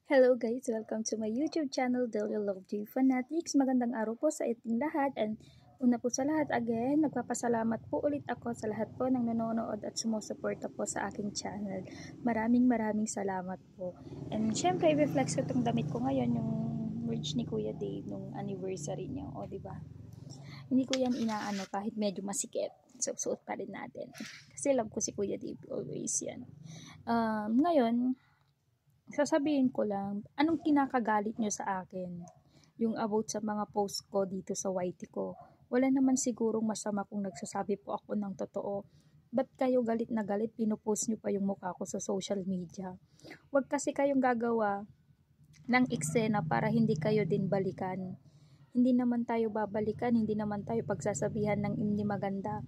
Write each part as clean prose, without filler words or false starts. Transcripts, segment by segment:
Hello guys! Welcome to my YouTube channel, Daily Love J Fanatics. Magandang araw po sa ating lahat, and una po sa lahat, again, nagpapasalamat po ulit ako sa lahat po ng nanonood at sumusuporta po sa aking channel. Maraming salamat po. And syempre, i-reflex ko itong damit ko ngayon, yung merch ni Kuya Dave nung anniversary niya. O, diba? Hindi ko yan inaano kahit medyo masikip. So, suot pa rin natin. Kasi love ko si Kuya Dave, always yan. Ngayon, sasabihin ko lang, anong kinakagalit nyo sa akin? Yung about sa mga post ko dito sa YT ko. Wala naman sigurong masama kung nagsasabi po ako ng totoo. Ba't kayo galit na galit, pinupost nyo pa yung mukha ko sa social media? Huwag kasi kayong gagawa ng eksena para hindi kayo din balikan. Hindi naman tayo babalikan, hindi naman tayo pagsasabihan ng hindi maganda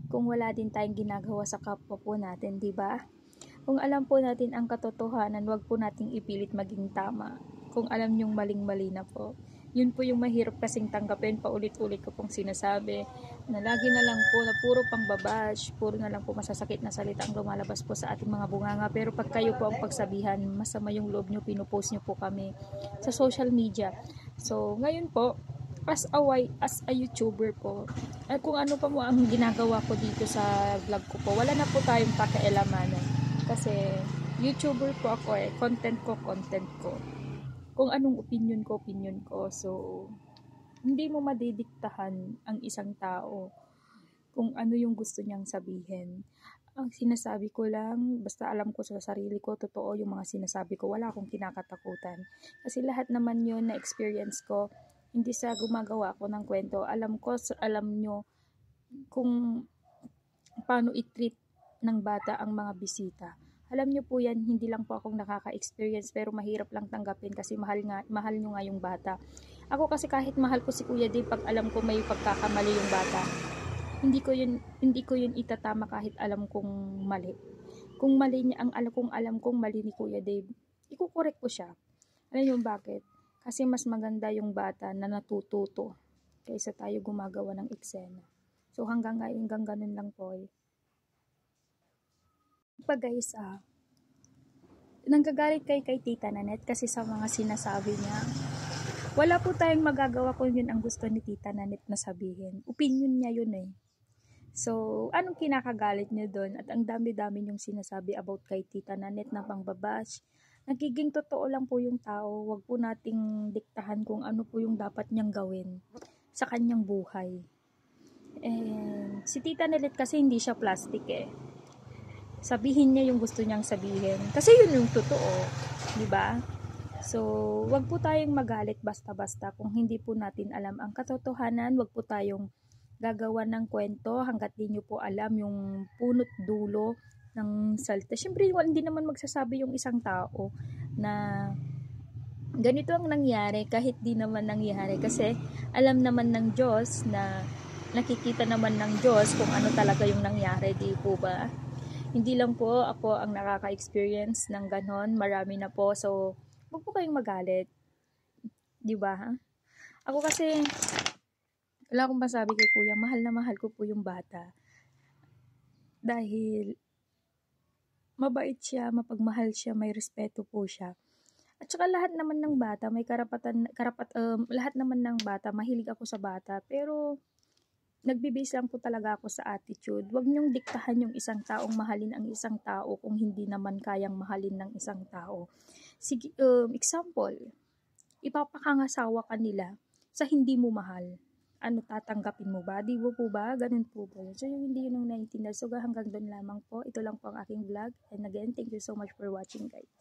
kung wala din tayong ginagawa sa kapwa po natin, di ba? Kung alam po natin ang katotohanan, wag po nating ipilit maging tama. Kung alam nyong maling-mali na po. Yun po yung mahirap kasing tanggapin, paulit-ulit ko pong sinasabi na lagi na lang po na puro pangbabash, puro na lang po masasakit na salita ang lumalabas po sa ating mga bunganga. Pero pag kayo po ang pagsabihan, masama yung loob nyo, pinupost nyo po kami sa social media. So, ngayon po, as a YouTuber po, at kung ano pa mo ang ginagawa ko dito sa vlog ko po, wala na po tayong pakialamanan. Kasi YouTuber po ako content ko. Kung anong opinion ko. So, hindi mo madidiktahan ang isang tao kung ano yung gusto niyang sabihin. Ang sinasabi ko lang, basta alam ko sa sarili ko, totoo yung mga sinasabi ko, wala akong kinakatakutan. Kasi lahat naman yun na experience ko, hindi sa gumagawa ko ng kwento. Alam nyo kung paano i-treat ng bata ang mga bisita. Alam nyo po yan, hindi lang po akong nakaka-experience pero mahirap lang tanggapin kasi mahal nyo nga yung bata. Ako kasi kahit mahal ko si Kuya Dave, pag alam ko may pagkakamali yung bata, hindi ko yun itatama kahit alam kong mali. Kung mali niya, kung alam kong mali ni Kuya Dave, ikukorek ko siya. Alam nyo bakit? Kasi mas maganda yung bata na natututo kaysa tayo gumagawa ng eksena. So hanggang ganun lang po. Guys, nanggagalit kay Tita Nanette kasi sa mga sinasabi niya. Wala po tayong magagawa kung yun ang gusto ni Tita Nanette na sabihin. Opinion niya yun eh. So, anong kinakagalit niyo doon? At ang dami-dami niyong sinasabi about kay Tita Nanette na pangbabash. Nagiging totoo lang po yung tao. Huwag po nating diktahan kung ano po yung dapat niyang gawin sa kanyang buhay. And si Tita Nanette kasi hindi siya plastic eh. Sabihin niya yung gusto niyang sabihin. Kasi yun yung totoo, di ba? So, wag po tayong magalit basta-basta kung hindi po natin alam ang katotohanan. Wag po tayong gagawa ng kwento hanggat di nyo po alam yung punot dulo ng salita. Siyempre, hindi naman magsasabi yung isang tao na ganito ang nangyari kahit di naman nangyari. Kasi alam naman ng Diyos na nakikita naman ng Diyos kung ano talaga yung nangyari, di po ba? Hindi lang po ako ang nakaka-experience ng ganon. Marami na po. So, huwag po kayong magalit. Di ba? Ako kasi, wala akong masabi kay Kuya. Mahal na mahal ko po yung bata. Dahil, mabait siya, mapagmahal siya, may respeto po siya. At saka lahat naman ng bata, may lahat naman ng bata, mahilig ako sa bata. Pero, nagbibase lang po talaga ako sa attitude. Huwag niyong diktahan yung isang taong mahalin ang isang tao kung hindi naman kayang mahalin ng isang tao. Sige, example, ipapakangasawa ka nila sa hindi mo mahal. Ano, tatanggapin mo ba? Di ba po ba? Ganun po ba? So, yung hindi yun ang naiintindihan. So, hanggang doon lamang po. Ito lang po ang aking vlog. And again, thank you so much for watching, guys.